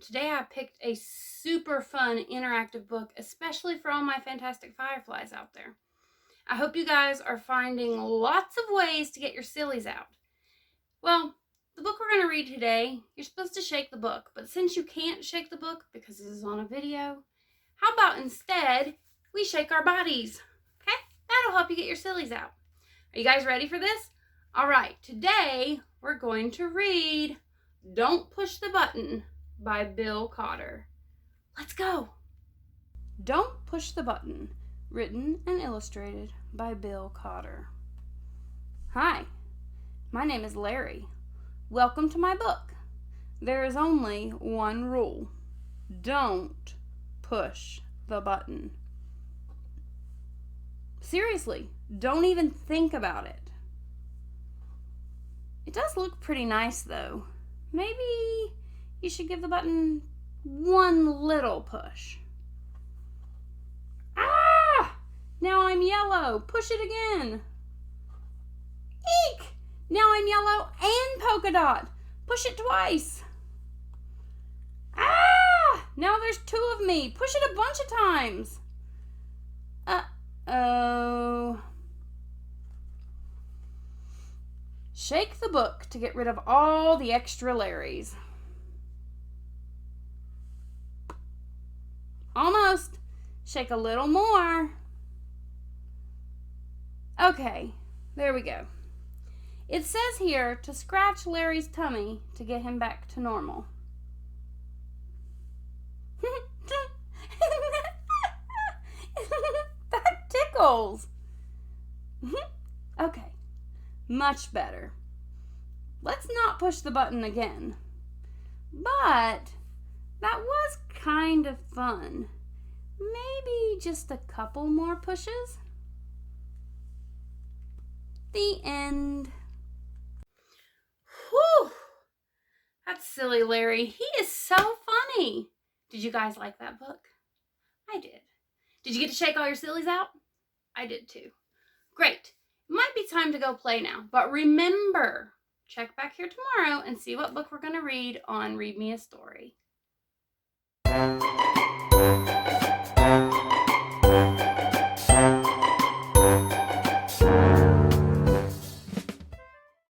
Today I picked a super fun interactive book, especially for all my fantastic fireflies out there. I hope you guys are finding lots of ways to get your sillies out. Well, the book we're going to read today, you're supposed to shake the book, but since you can't shake the book because this is on a video, how about instead we shake our bodies? Okay? That'll help you get your sillies out. Are you guys ready for this? All right, today we're going to read Don't Push the Button by Bill Cotter. Let's go. Don't Push the Button, written and illustrated by Bill Cotter. Hi, my name is Larry. Welcome to my book. There is only one rule. Don't push the button. Seriously, don't even think about it. It does look pretty nice though. Maybe you should give the button one little push. Ah! Now I'm yellow. Push it again. Eek! Now I'm yellow and polka dot. Push it twice. Ah! Now there's two of me. Push it a bunch of times. Uh-oh. Shake the book to get rid of all the extra Larrys. Almost. Shake a little more. Okay, there we go. It says here to scratch Larry's tummy to get him back to normal. That tickles. Okay, much better. Let's not push the button again. But that was kind of fun. Maybe just a couple more pushes? The end. Whew! That's silly Larry. He is so funny. Did you guys like that book? I did. Did you get to shake all your sillies out? I did too. Great. It might be time to go play now. But remember, check back here tomorrow and see what book we're going to read on Read Me a Story.